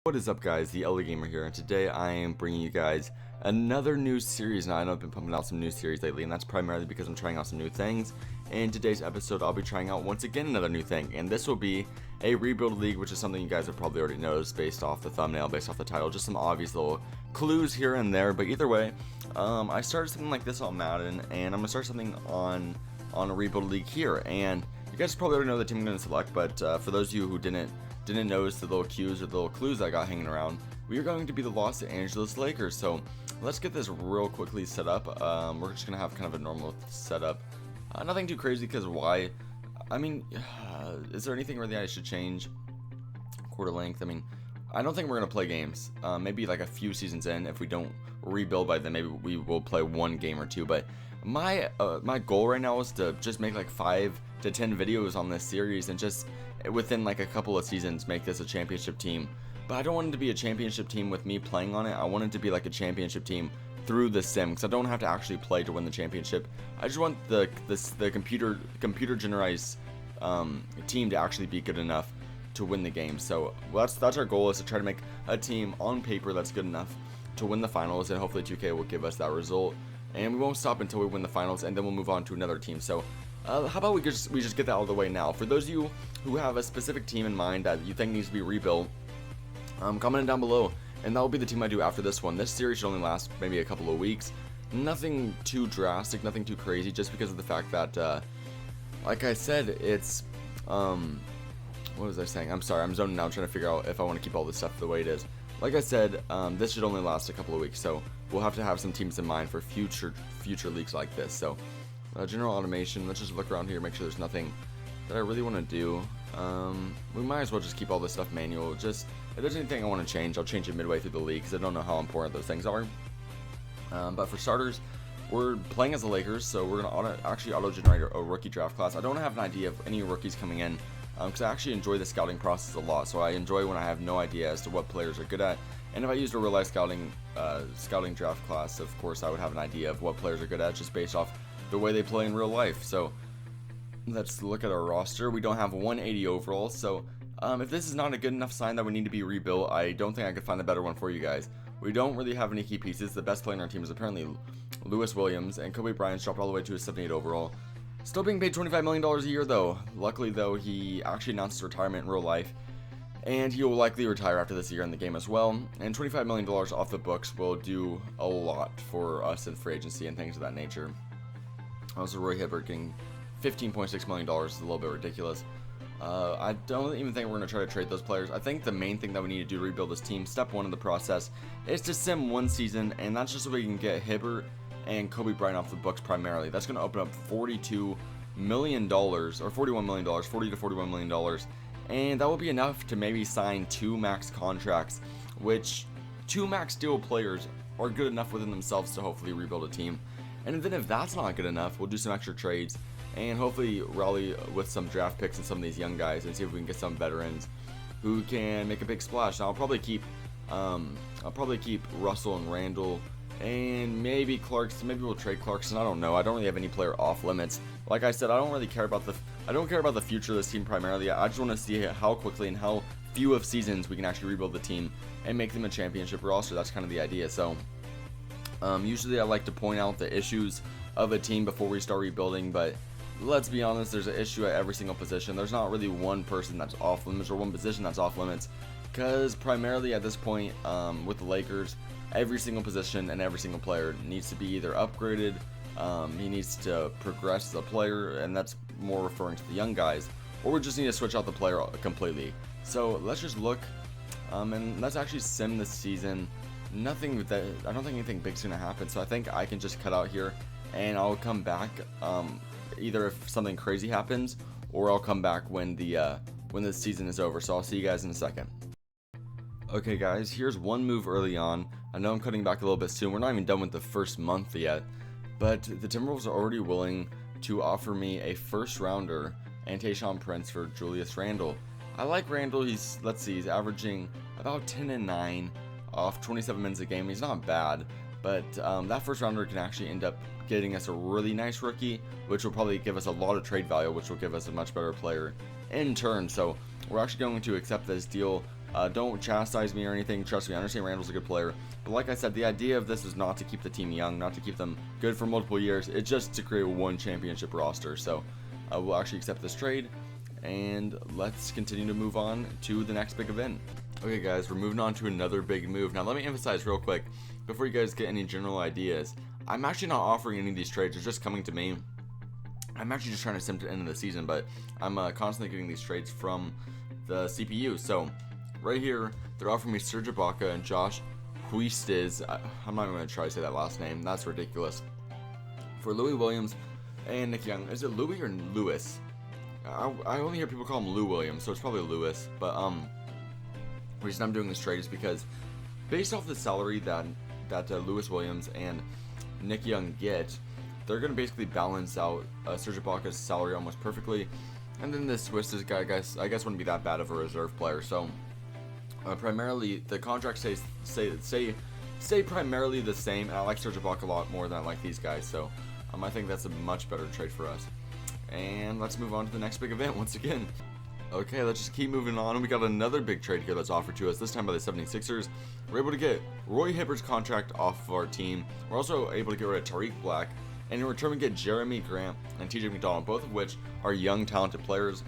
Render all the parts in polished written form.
What is up, guys? The LA Gamer here, and today I am bringing you guys another new series. Now, I know I've been pumping out some new series lately, and that's primarily because I'm trying out some new things. In today's episode, I'll be trying out once again another new thing, and this will be a rebuild league, which is something you guys have probably already noticed based off the thumbnail, based off the title. Just some obvious little clues here and there, but either way, I started something like this on Madden, and I'm gonna start something on a rebuild league here. And you guys probably already know the team I'm gonna select, but for those of you who didn't notice the little cues or the little clues I got hanging around, we are going to be the Los Angeles Lakers. So let's get this real quickly set up. We're just gonna have kind of a normal setup, nothing too crazy, because why? I mean, is there anything really I should change? Quarter length, I mean, I don't think we're gonna play games. Maybe like a few seasons in, if we don't rebuild by then, maybe we will play one game or two. But my goal right now is to just make like 5 to 10 videos on this series, and just within like a couple of seasons make this a championship team. But I don't want it to be a championship team with me playing on it. I want it to be like a championship team through the sim, because I don't have to actually play to win the championship. I just want the computer generized team to actually be good enough to win the game. So that's our goal, is to try to make a team on paper that's good enough to win the finals, and hopefully 2K will give us that result. And we won't stop until we win the finals, and then we'll move on to another team. So how about we just get that out of the way now? For those of you who have a specific team in mind that you think needs to be rebuilt, comment down below, and that will be the team I do after this one. This series should only last maybe a couple of weeks. Nothing too drastic, nothing too crazy, just because of the fact that, like I said, it's, what was I saying? I'm sorry, I'm zoning out, trying to figure out if I want to keep all this stuff the way it is. Like I said, this should only last a couple of weeks, so we'll have to have some teams in mind for future leagues like this. So, general automation, let's just look around here, make sure there's nothing that I really want to do. We might as well just keep all this stuff manual. Just, if there's anything I want to change, I'll change it midway through the league, because I don't know how important those things are. But for starters, we're playing as the Lakers, so we're going to actually auto-generate a rookie draft class. I don't have an idea of any rookies coming in, because I actually enjoy the scouting process a lot. So I enjoy when I have no idea as to what players are good at. And if I used a real-life scouting draft class, of course I would have an idea of what players are good at, just based off the way they play in real life. So let's look at our roster. We don't have 180 overall, so if this is not a good enough sign that we need to be rebuilt, I don't think I could find a better one for you guys. We don't really have any key pieces. The best player on our team is apparently Lewis Williams, and Kobe Bryant's dropped all the way to a 78 overall. Still being paid $25 million a year, though. Luckily, though, he actually announced his retirement in real life, and he will likely retire after this year in the game as well. And $25 million off the books will do a lot for us in free agency and things of that nature. Also, Roy Hibbert getting $15.6 million is a little bit ridiculous. I don't even think we're going to try to trade those players. I think the main thing that we need to do to rebuild this team, step one in the process, is to sim one season, and that's just so we can get Hibbert and Kobe Bryant off the books primarily. That's going to open up $42 million, or $41 million, $40 to $41 million, and that will be enough to maybe sign 2 max contracts, which 2 max deal players are good enough within themselves to hopefully rebuild a team. And then if that's not good enough, we'll do some extra trades and hopefully rally with some draft picks and some of these young guys, and see if we can get some veterans who can make a big splash. Now, I'll probably keep Russell and Randall, and maybe Clarkson. Maybe we'll trade Clarkson. I don't know. I don't really have any player off limits. Like I said, I don't care about the future of this team primarily. I just want to see how quickly and how few of seasons we can actually rebuild the team and make them a championship roster. That's kind of the idea. So usually I like to point out the issues of a team before we start rebuilding, but let's be honest, there's an issue at every single position. There's not really one person that's off limits or one position that's off limits, because primarily at this point, with the Lakers, every single position and every single player needs to be either upgraded, he needs to progress as a player, and that's more referring to the young guys, or we just need to switch out the player completely. So let's just look, and let's actually sim this season. I don't think anything big's gonna happen, so I think I can just cut out here, and I'll come back, either if something crazy happens, or I'll come back when the season is over. So I'll see you guys in a second. Okay guys, here's one move early on. I know I'm cutting back a little bit soon. We're not even done with the first month yet, but the Timberwolves are already willing to offer me a first rounder and Tayshaun Prince for Julius Randle. I like Randle. He's averaging about 10 and 9 off 27 minutes a game. He's not bad, but that first rounder can actually end up getting us a really nice rookie, which will probably give us a lot of trade value, which will give us a much better player in turn. So we're actually going to accept this deal Don't chastise me or anything. Trust me, I understand Randall's a good player. But like I said, the idea of this is not to keep the team young, not to keep them good for multiple years. It's just to create one championship roster. So we'll actually accept this trade. And let's continue to move on to the next big event. Okay guys, we're moving on to another big move. Now let me emphasize real quick, before you guys get any general ideas, I'm actually not offering any of these trades. They're just coming to me. I'm actually just trying to sim to the end of the season, but I'm constantly getting these trades from the CPU. So right here, they're offering me Serge Ibaka and Josh Huestis. I'm not even going to try to say that last name. That's ridiculous. For Louis Williams and Nick Young. Is it Louis or Lewis? I only hear people call him Lou Williams, so it's probably Lewis. But the reason I'm doing this trade is because based off the salary that Lewis Williams and Nick Young get, they're going to basically balance out Serge Ibaka's salary almost perfectly. And then this Huestis guy, I guess wouldn't be that bad of a reserve player. So primarily the contracts stay primarily the same. And I like Serge Ibaka a lot more than I like these guys. So I think that's a much better trade for us. And let's move on to the next big event once again. Okay, let's just keep moving on. We got another big trade here that's offered to us, this time by the 76ers. We're able to get Roy Hibbert's contract off of our team. We're also able to get rid of Tariq Black. And in return, we get Jeremy Grant and TJ McDonald, both of which are young, talented players.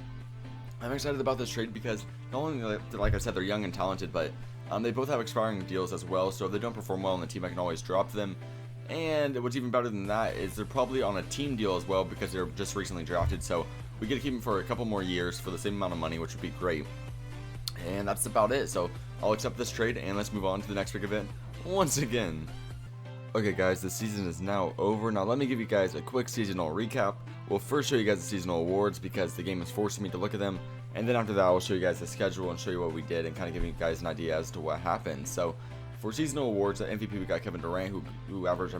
I'm excited about this trade because not only, like I said, they're young and talented, but they both have expiring deals as well. So if they don't perform well on the team, I can always drop them. And what's even better than that is they're probably on a team deal as well because they're just recently drafted. So we get to keep them for a couple more years for the same amount of money, which would be great. And that's about it. So I'll accept this trade and let's move on to the next big event once again. Okay guys, the season is now over. Now let me give you guys a quick seasonal recap. We'll first show you guys the seasonal awards because the game is forcing me to look at them. And then after that, I'll show you guys the schedule and show you what we did and kind of give you guys an idea as to what happened. So for seasonal awards, at MVP we got Kevin Durant, who averaged,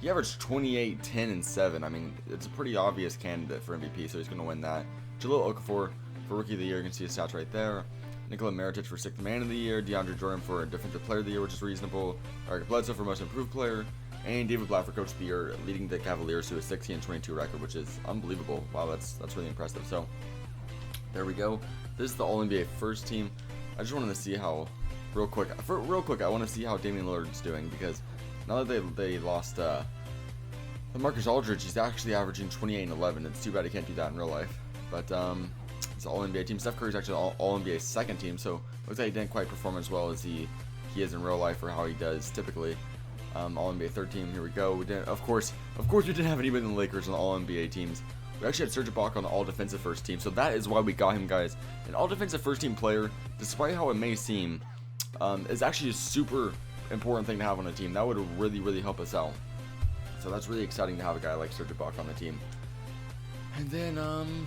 he averaged 28, 10, and 7. It's a pretty obvious candidate for MVP, so he's going to win that. Jahlil Okafor for Rookie of the Year, you can see his stats right there. Nikola Mirotic for 6th Man of the Year. DeAndre Jordan for Defensive Player of the Year, which is reasonable. Eric Bledsoe for Most Improved Player. And David Blatt for Coach of the Year, leading the Cavaliers to a 16-22 record, which is unbelievable. Wow, that's really impressive. So there we go. This is the All-NBA first team. I just wanted to see how, real quick, I want to see how Damian Lillard's doing because now that they lost Marcus Aldridge, he's actually averaging 28 and 11. It's too bad he can't do that in real life. But it's an All-NBA team. Steph Curry's actually All-NBA second team, so it looks like he didn't quite perform as well as he is in real life or how he does typically. All-NBA third team, here we go. We didn't, of course, we didn't have anybody in the Lakers on the All-NBA teams. We actually had Serge Ibaka on the All-Defensive first team, so that is why we got him, guys. An All-Defensive first team player, despite how it may seem, is actually a super important thing to have on a team. That would really, really help us out. So that's really exciting to have a guy like Serge Ibaka on the team. And then,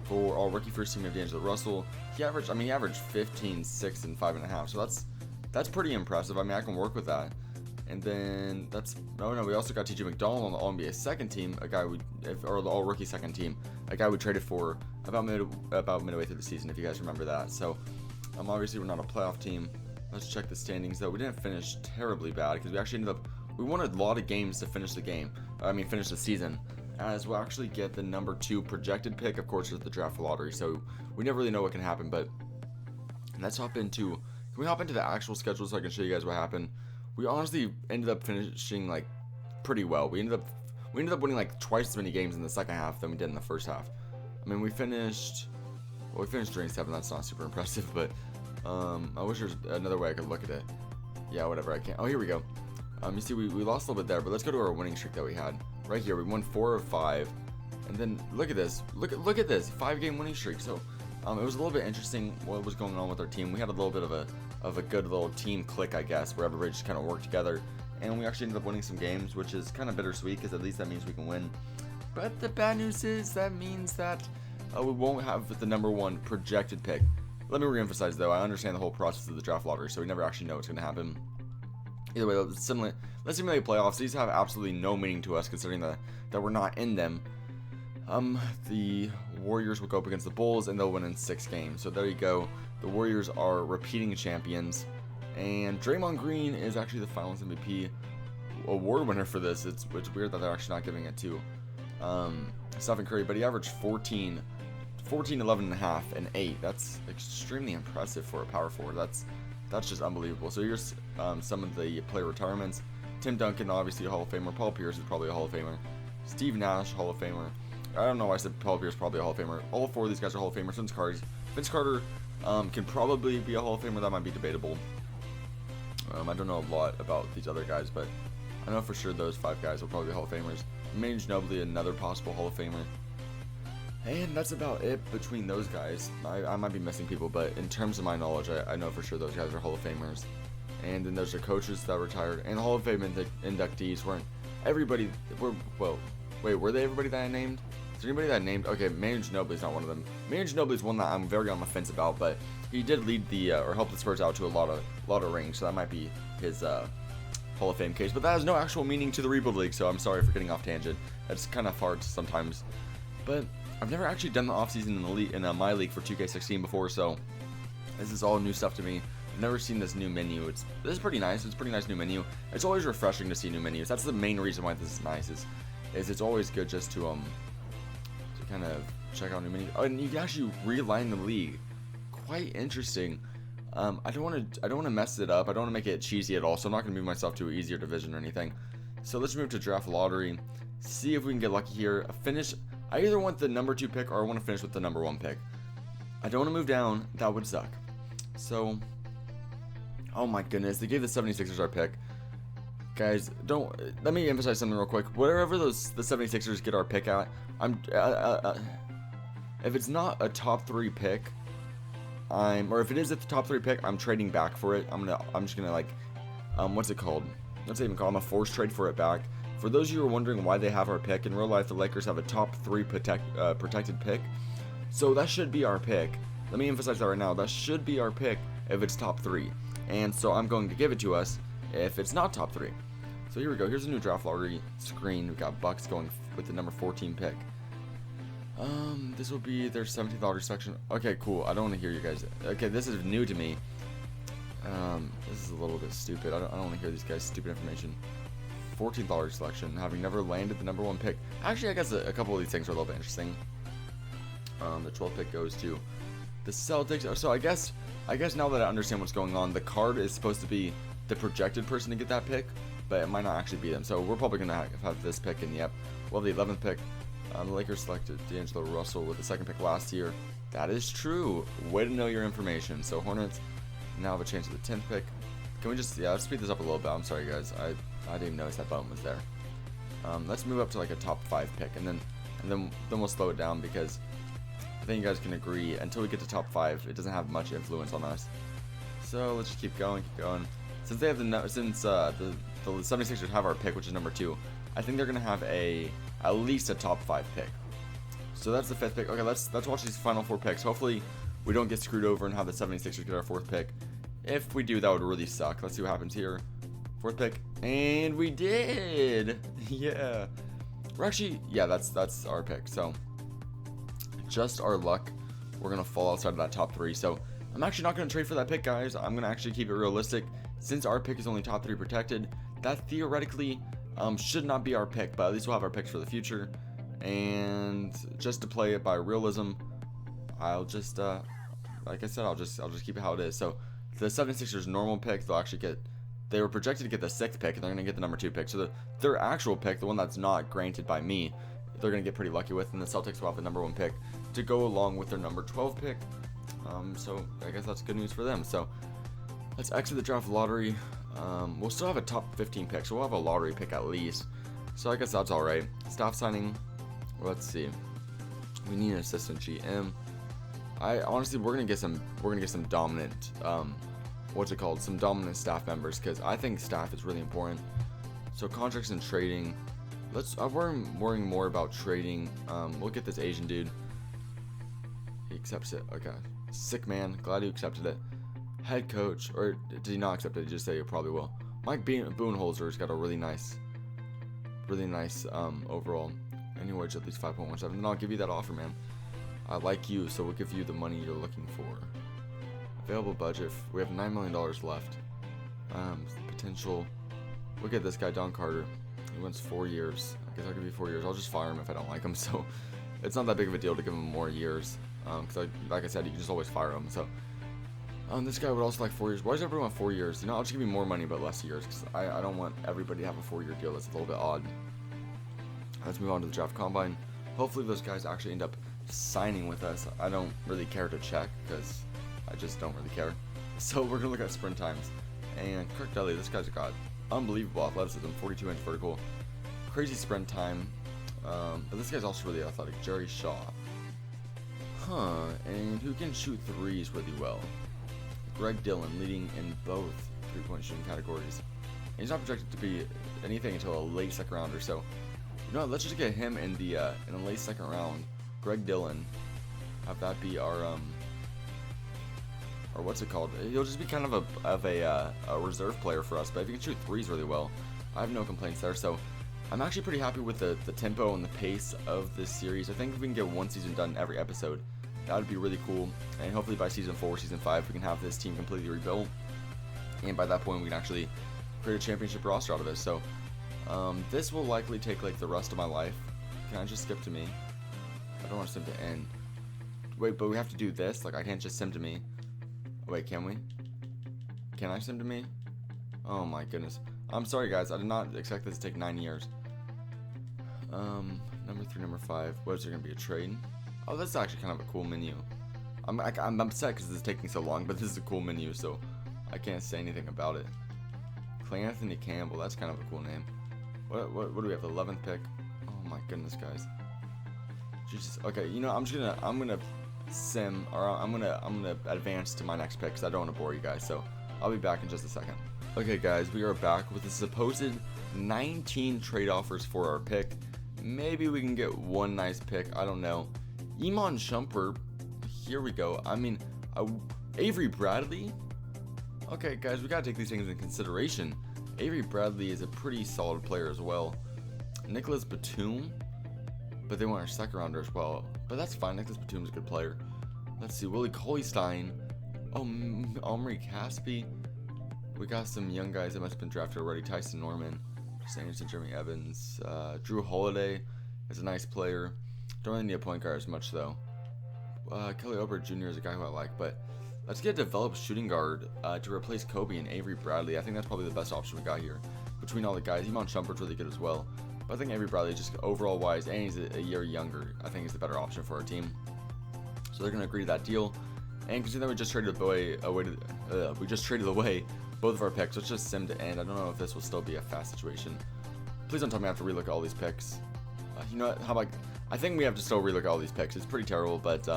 for all rookie first team, we have D'Angelo Russell. He averaged 15, 6, and 5.5. So that's pretty impressive. I can work with that. And then we also got TJ McDonald on the All-NBA second team, or the All-Rookie second team, a guy we traded for about midway through the season, if you guys remember that. So, obviously we're not a playoff team. Let's check the standings though. We didn't finish terribly bad because we actually we won a lot of games to finish the season. As we'll actually get the number 2 projected pick, of course, with the draft lottery. So we never really know what can happen. But let's hop into. Can we hop into the actual schedule so I can show you guys what happened? We honestly ended up finishing pretty well. We ended up winning twice as many games in the second half than we did in the first half. We finished during 7. That's not super impressive, but I wish there's another way I could look at it. Yeah, whatever. I can't. Oh, here we go. You see, we lost a little bit there, but let's go to our winning streak that we had right here. We won 4 of 5, and then look at this. Look at this 5-game winning streak. So it was a little bit interesting what was going on with our team. We had a little bit of a good little team click, I guess, where everybody just kind of worked together, and we actually ended up winning some games, which is kind of bittersweet because at least that means we can win. But the bad news is that means that we won't have the number 1 projected pick. Let me reemphasize though, I understand the whole process of the draft lottery, so we never actually know what's going to happen. Either way, let's simulate playoffs. These have absolutely no meaning to us considering that we're not in them. The Warriors will go up against the Bulls and they'll win in 6 games. So there you go. The Warriors are repeating champions, and Draymond Green is actually the Finals MVP award winner for this. It's weird that they're actually not giving it to Stephen Curry, but he averaged 14, 14, 11 and a half, and 8. That's extremely impressive for a power forward. That's just unbelievable. So here's some of the player retirements. Tim Duncan, obviously a Hall of Famer. Paul Pierce is probably a Hall of Famer. Steve Nash, Hall of Famer. I don't know why I said Paul Pierce, probably a Hall of Famer. All 4 of these guys are Hall of Famers. Vince Carter can probably be a Hall of Famer. That might be debatable. I don't know a lot about these other guys, but I know for sure those 5 guys will probably be Hall of Famers. Manu Ginobili, another possible Hall of Famer. And that's about it between those guys. I might be missing people, but in terms of my knowledge, I know for sure those guys are Hall of Famers. And then there's the coaches that retired. And Hall of Fame inductees weren't everybody. Were they everybody that I named? Is there anybody that I named? Okay, Manu Ginobili's not one of them. Manu Ginobili's one that I'm very on the fence about, but he did lead the or help the Spurs out to a lot of rings, so that might be his Hall of Fame case. But that has no actual meaning to the Rebuild League, so I'm sorry for getting off tangent. That's kind of hard sometimes. But I've never actually done the offseason in the league, in my league for 2K16 before, so this is all new stuff to me. I've never seen this new menu. This is pretty nice. It's a pretty nice new menu. It's always refreshing to see new menus. That's the main reason why this is nice. Is it's always good just to kind of check out new menus. Oh, and you can actually realign the league. Quite interesting. I don't want to mess it up. I don't want to make it cheesy at all. So I'm not going to move myself to an easier division or anything. So let's move to draft lottery. See if we can get lucky here. Finish. I either want the number 2 pick or I want to finish with the number 1 pick. I don't want to move down. That would suck. So, oh my goodness, they gave the 76ers our pick. Guys, let me emphasize something real quick. Whatever the 76ers get our pick at, if it's not a top 3 pick, or if it is at the top 3 pick, I'm trading back for it. I'm just gonna like, what's it called? What's it even called? I'm a force trade for it back. For those of you who are wondering why they have our pick, in real life, the Lakers have a top 3 protected pick. So that should be our pick. Let me emphasize that right now. That should be our pick if it's top 3. And so I'm going to give it to us if it's not top 3. So here we go. Here's a new draft lottery screen. We've got Bucks going with the number 14 pick. This will be their 17th lottery section. Okay, cool. I don't want to hear you guys. Okay, this is new to me. This is a little bit stupid. I don't want to hear these guys' stupid information. 14th lottery selection, having never landed the number 1 pick. Actually, I guess a couple of these things are a little bit interesting. The 12th pick goes to the Celtics. So I guess now that I understand what's going on, the card is supposed to be the projected person to get that pick, but it might not actually be them. So we're probably gonna have this pick in the app. Well, the 11th pick, the Lakers selected D'Angelo Russell with the 2nd pick last year. That is true. Way to know your information. So Hornets now have a chance at the 10th pick. Can we just let's speed this up a little bit. I'm sorry guys. I didn't even notice that button was there. Let's move up to like a top 5 pick, and then we'll slow it down, because I think you guys can agree until we get to top 5, it doesn't have much influence on us. So let's just keep going. Since they have the 76ers have our pick, which is number 2, I think they're gonna have at least a top 5 pick. So that's the 5th pick. Okay, let's watch these final 4 picks. Hopefully we don't get screwed over and have the 76ers get our 4th pick. If we do, that would really suck. Let's see what happens here. 4th pick, and we did. Yeah, we're actually, yeah, that's our pick. So just our luck, we're gonna fall outside of that top 3. So I'm actually not gonna trade for that pick, guys. I'm gonna actually keep it realistic. Since our pick is only top 3 protected, that theoretically should not be our pick, but at least we'll have our picks for the future. And just to play it by realism, I'll just like I said, I'll just keep it how it is. So the 76ers normal pick, they were projected to get the 6th pick, and they're going to get the number 2 pick. So their actual pick, the one that's not granted by me, they're going to get pretty lucky with, and the Celtics will have the number 1 pick to go along with their number 12 pick. So I guess that's good news for them. So let's exit the draft lottery. We'll still have a top 15 pick, so we'll have a lottery pick at least. So I guess that's all right. Staff signing. Let's see. We need an assistant GM. Honestly, we're gonna get some dominant. Some dominant staff members, because I think staff is really important. So contracts and trading. I'm worrying more about trading. Look at this Asian dude. He accepts it. Okay. Sick man. Glad he accepted it. Head coach, or did he not accept it? He just said he probably will. Mike Budenholzer's got a really nice overall. Anyway, at least 5.17. Then I'll give you that offer, man. I like you, so we'll give you the money you're looking for. Available budget. We have $9 million left. Potential. Look at this guy, Don Carter. He wants 4 years. I guess I'll give you 4 years. I'll just fire him if I don't like him. So it's not that big of a deal to give him more years. Because like I said, you can just always fire him. So this guy would also like 4 years. Why does everyone want 4 years? I'll just give you more money but less years, because I don't want everybody to have a 4-year deal. That's a little bit odd. Let's move on to the draft combine. Hopefully those guys actually end up signing with us. I don't really care to check, because I just don't really care. So we're gonna look at sprint times. And Kirk Dudley, this guy's got unbelievable athleticism, 42-inch vertical, crazy sprint time. But this guy's also really athletic. Jerry Shaw. And who can shoot threes really well? Greg Dillon, leading in both three-point shooting categories. And he's not projected to be anything until a late second rounder. So, let's just get him in the late second round. Greg Dillon, have that be our or what's it called? He'll just be kind of a reserve player for us. But if he can shoot threes really well, I have no complaints there. So, I'm actually pretty happy with the tempo and the pace of this series. I think if we can get one season done every episode, that would be really cool. And hopefully by season 4, season 5, we can have this team completely rebuilt. And by that point, we can actually create a championship roster out of it. So this will likely take like the rest of my life. Can I just skip to me? I don't want to sim to end. Wait, but we have to do this? Like, I can't just sim to me. Oh, wait, can we? Can I sim to me? Oh my goodness. I'm sorry, guys. I did not expect this to take 9 years. Number 3, number 5. What is there going to be, a trade? Oh, that's actually kind of a cool menu. I'm upset because this is taking so long, but this is a cool menu, so I can't say anything about it. Clay Anthony Campbell, that's kind of a cool name. What do we have? The 11th pick. Oh my goodness, guys. Jesus. Okay, I'm gonna sim, or I'm gonna advance to my next pick because I don't want to bore you guys. So I'll be back in just a second. Okay, guys, we are back with the supposed 19 trade offers for our pick. Maybe we can get one nice pick. I don't know. Iman Shumpert. Here we go. Avery Bradley. Okay, guys, we gotta take these things into consideration. Avery Bradley is a pretty solid player as well. Nicholas Batum, but they want our second rounder as well. But that's fine. Nicholas Batum's a good player. Let's see. Willie Cauley-Stein. Omri Caspi. We got some young guys that must have been drafted already. Tyson Norman, Anderson, Jeremy Evans, Drew Holiday is a nice player. Don't really need a point guard as much though. Kelly Oubre Jr. is a guy who I like, but let's get a developed shooting guard to replace Kobe and Avery Bradley. I think that's probably the best option we got here between all the guys. Iman Shumpert's really good as well, but I think Avery Bradley, just overall wise, and he's a year younger, I think is the better option for our team. So they're gonna agree to that deal. And considering we just traded away both of our picks, let's just sim to end. I don't know if this will still be a fast situation. Please don't tell me I have to relook at all these picks. You know what? How about, I think we have to still relook at all these picks. It's pretty terrible, but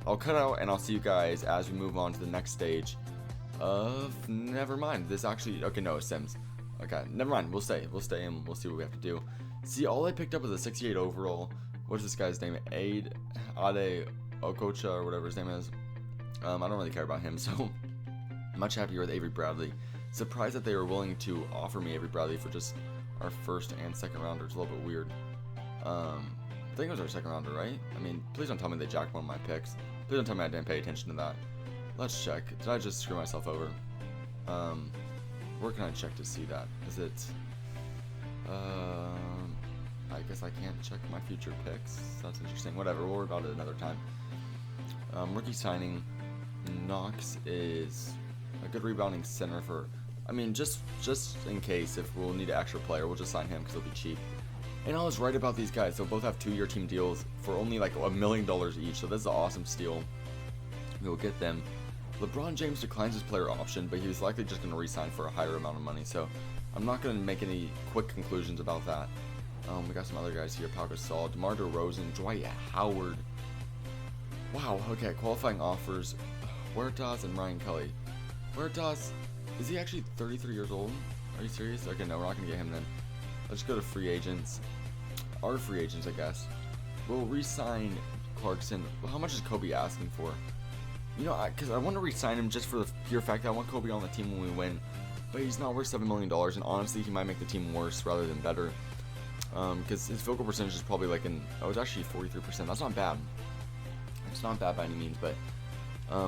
I'll cut out and I'll see you guys as we move on to the next stage of, never mind. This actually, okay, no, it sims. Okay, never mind. We'll stay and we'll see what we have to do. See, all I picked up was a 68 overall. What's this guy's name? Ade Okocha or whatever his name is. I don't really care about him, so much happier with Avery Bradley. Surprised that they were willing to offer me Avery Bradley for just our first and second rounder. It's a little bit weird. I think it was our second rounder, right? Please don't tell me they jacked one of my picks. Please don't tell me I didn't pay attention to that. Let's check. Did I just screw myself over? Where can I check to see that? Is it... I guess I can't check my future picks. That's interesting. Whatever, we'll worry about it another time. Rookie signing. Knox is a good rebounding center for... just in case if we'll need an extra player, we'll just sign him because he'll be cheap. And I was right about these guys. They'll both have 2-year team deals for only like $1 million each. So this is an awesome steal. We will get them. LeBron James declines his player option, but he was likely just going to re-sign for a higher amount of money. So I'm not going to make any quick conclusions about that. We got some other guys here. Pau Gasol, DeMar DeRozan, Dwight Howard. Wow, okay, qualifying offers. Huertas and Ryan Kelly. Huertas, is he actually 33 years old? Are you serious? Okay, no, we're not going to get him then. Let's go to free agents. Our free agents, I guess. We'll re-sign Clarkson. How much is Kobe asking for? Because I want to re-sign him just for the pure fact that I want Kobe on the team when we win. But he's not worth $7 million, and honestly, he might make the team worse rather than better. Because his field goal percentage is probably like it's actually 43%. That's not bad. It's not bad by any means, but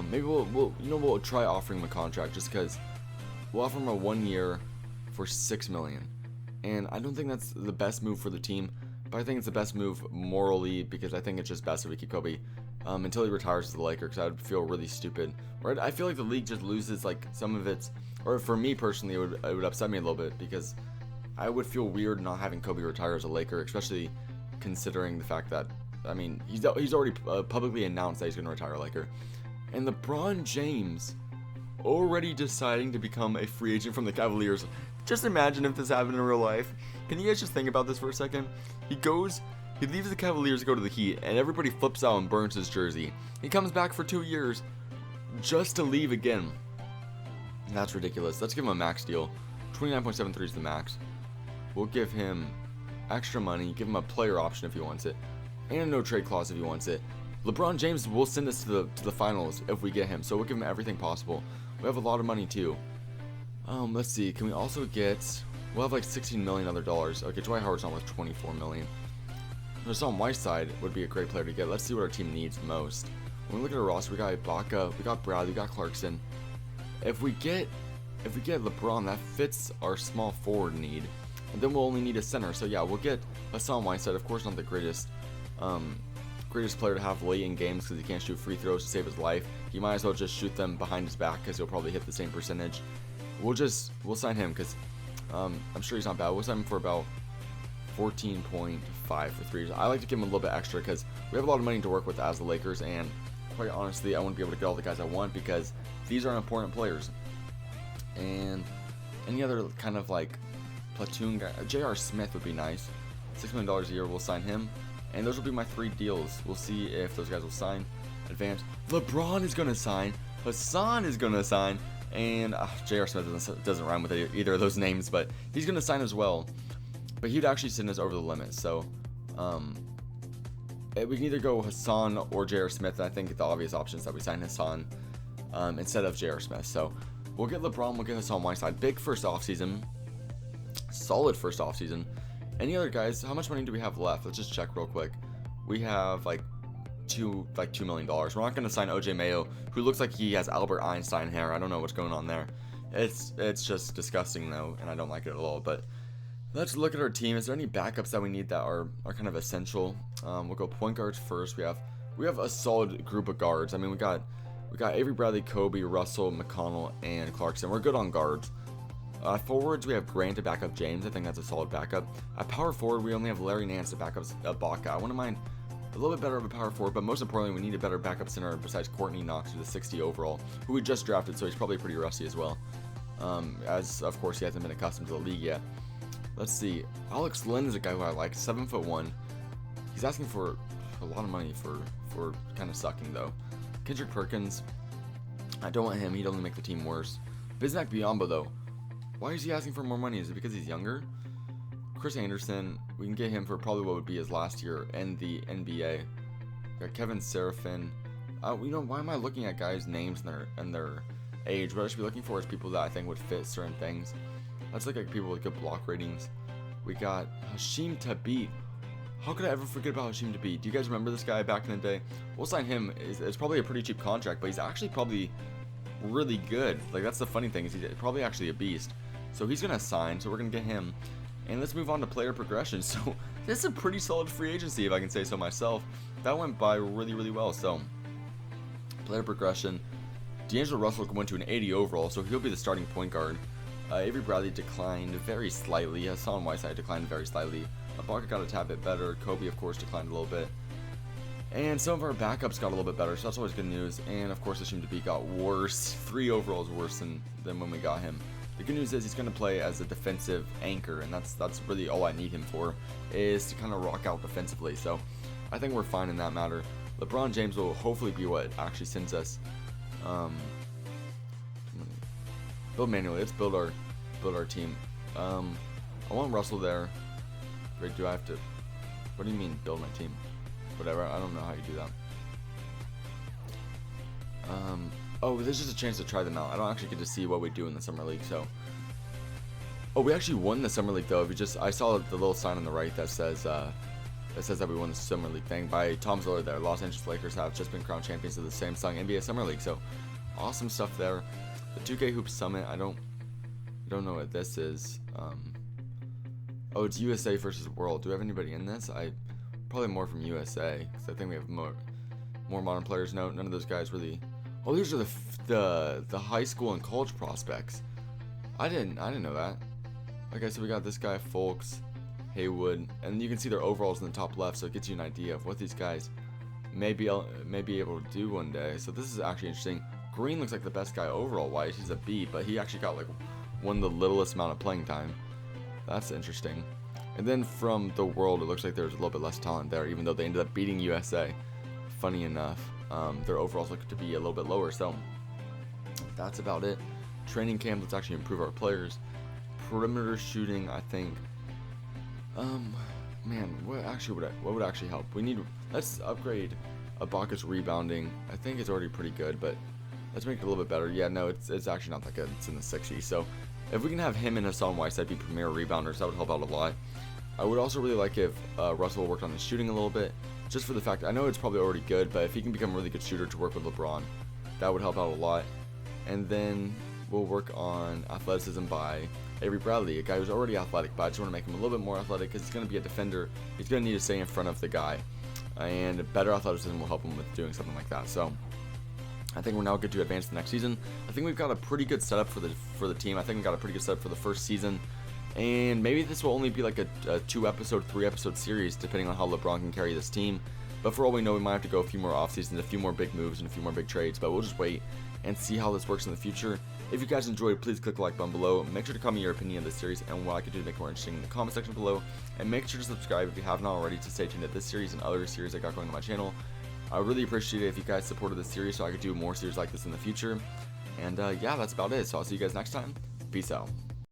maybe we'll try offering him a contract just because we'll offer him a 1 year for $6 million. And I don't think that's the best move for the team, but I think it's the best move morally because I think it's just best if we keep Kobe until he retires as the Laker, because I would feel really stupid. Right? I feel like the league just loses like some of its, or for me personally, it would upset me a little bit, because I would feel weird not having Kobe retire as a Laker, especially considering the fact that, I mean, he's already publicly announced that he's going to retire a Laker. And LeBron James already deciding to become a free agent from the Cavaliers. Just imagine if this happened in real life. Can you guys just think about this for a second? He leaves the Cavaliers to go to the Heat, and everybody flips out and burns his jersey. He comes back for 2 years just to leave again. That's ridiculous. Let's give him a max deal. 29.73 is the max. We'll give him extra money, give him a player option if he wants it, and a no trade clause if he wants it. LeBron James will send us to the finals if we get him, so we'll give him everything possible. We have a lot of money too. Let's see. Can we also get? We'll have like $16 million other dollars. Okay, Dwight Howard's not worth $24 million. Hassan Whiteside would be a great player to get. Let's see what our team needs most. When we look at our roster, we got Ibaka, we got Bradley, we got Clarkson. If we get LeBron, that fits our small forward need, and then we'll only need a center. So yeah, we'll get Hassan Whiteside. Of course, not the greatest player to have late in games because he can't shoot free throws to save his life. He might as well just shoot them behind his back because he'll probably hit the same percentage. We'll sign him because I'm sure he's not bad. We'll sign him for about 14.5 for threes. I like to give him a little bit extra because we have a lot of money to work with as the Lakers, and quite honestly, I want to be able to get all the guys I want because these are important players. And any other kind of like platoon guy, J.R. Smith would be nice. $6 million a year, we'll sign him. And those will be my 3 deals. We'll see if those guys will sign. Advance. LeBron is going to sign. Hassan is going to sign. And J.R. Smith doesn't rhyme with either of those names, but he's going to sign as well. But he'd actually send us over the limit. So we can either go Hassan or J.R. Smith. And I think the obvious option is that we sign Hassan instead of J.R. Smith. So we'll get LeBron, we'll get Hassan Whiteside. Big first offseason. Solid first offseason. Any other guys? How much money do we have left? Let's just check real quick. We have like $2 million. We're not going to sign OJ Mayo, who looks like he has Albert Einstein hair. I don't know what's going on there. It's just disgusting though, and I don't like it at all. But let's look at our team. Is there any backups that we need that are kind of essential? We'll go point guards first. We have a solid group of guards. I mean, we got Avery Bradley, Kobe, Russell, McConnell, and Clarkson. We're good on guards. Forwards, we have Grant to back up James. I think that's a solid backup. At power forward, we only have Larry Nance to back up Ibaka. I wouldn't mind a little bit better of a power forward, but most importantly, we need a better backup center besides Courtney Knox, who's a 60 overall, who we just drafted, so he's probably pretty rusty as well. As, of course, he hasn't been accustomed to the league yet. Let's see. Alex Len is a guy who I like, 7'1". He's asking for a lot of money for kind of sucking, though. Kendrick Perkins, I don't want him. He'd only make the team worse. Bismack Biyombo, though. Why is he asking for more money? Is it because he's younger? Chris Anderson, we can get him for probably what would be his last year in the NBA. Got Kevin Seraphin. Why am I looking at guys' names and their age? What I should be looking for is people that I think would fit certain things. Let's look at people with good block ratings. We got Hashim Thabit. How could I ever forget about Hashim Thabit? Do you guys remember this guy back in the day? We'll sign him. It's probably a pretty cheap contract, but he's actually probably really good. Like, that's the funny thing, is he's probably actually a beast. So he's going to sign, so we're going to get him. And let's move on to player progression. So this is a pretty solid free agency, if I can say so myself. That went by really, really well. So player progression. D'Angelo Russell went to an 80 overall, so he'll be the starting point guard. Avery Bradley declined very slightly. Hassan Whiteside declined very slightly. Ibaka got a tad bit better. Kobe, of course, declined a little bit. And some of our backups got a little bit better, so that's always good news. And, of course, Hashim Thabit got worse. 3 overalls worse than when we got him. The good news is he's going to play as a defensive anchor, and that's really all I need him for, is to kind of rock out defensively. So I think we're fine in that matter. LeBron James will hopefully be what actually sends us. Build manually. Let's build our team. I want Russell there. Wait, do I have to? What do you mean build my team? Whatever. I don't know how you do that. Oh, there's just a chance to try them out. I don't actually get to see what we do in the summer league. So, oh, we actually won the summer league though. I saw the little sign on the right that says that we won the summer league thing by Tom Ziller there. Los Angeles Lakers have just been crowned champions of the Samsung NBA Summer League. So, awesome stuff there. The 2K Hoops Summit. I don't know what this is. Oh, it's USA versus World. Do we have anybody in this? Probably more from USA because I think we have more. More modern players. No, none of those guys really. Oh, these are the high school and college prospects. I didn't know that. Okay, so we got this guy Folks, Haywood, and you can see their overalls in the top left, so it gives you an idea of what these guys may be able to do one day. So this is actually interesting. Green looks like the best guy overall wise. He's a B, but he actually got like one of the littlest amount of playing time. That's interesting. And then from the world, it looks like there's a little bit less talent there, even though they ended up beating USA. Funny enough, their overalls look to be a little bit lower. So that's about it. Training camp, let's actually improve our players. Perimeter shooting, I think. Man, what would actually help? Let's upgrade Ibaka's rebounding. I think it's already pretty good, but let's make it a little bit better. Yeah, no, it's actually not that good. It's in the 60s. So if we can have him and Hassan Whiteside be premier rebounders, that would help out a lot. I would also really like if Russell worked on his shooting a little bit, just for the fact, I know it's probably already good, but if he can become a really good shooter to work with LeBron, that would help out a lot. And then we'll work on athleticism by Avery Bradley, a guy who's already athletic, but I just want to make him a little bit more athletic because he's going to be a defender. He's going to need to stay in front of the guy, and better athleticism will help him with doing something like that. So I think we're now good to advance to the next season. I think we've got a pretty good setup for the team. I think we've got a pretty good setup for the first season. And maybe this will only be like a 2-episode, 3-episode series, depending on how LeBron can carry this team. But for all we know, we might have to go a few more off-seasons, a few more big moves, and a few more big trades. But we'll just wait and see how this works in the future. If you guys enjoyed, please click the like button below. Make sure to comment your opinion of this series and what I could do to make it more interesting in the comment section below. And make sure to subscribe if you have not already to stay tuned to this series and other series I got going on my channel. I would really appreciate it if you guys supported this series so I could do more series like this in the future. And yeah, that's about it. So I'll see you guys next time. Peace out.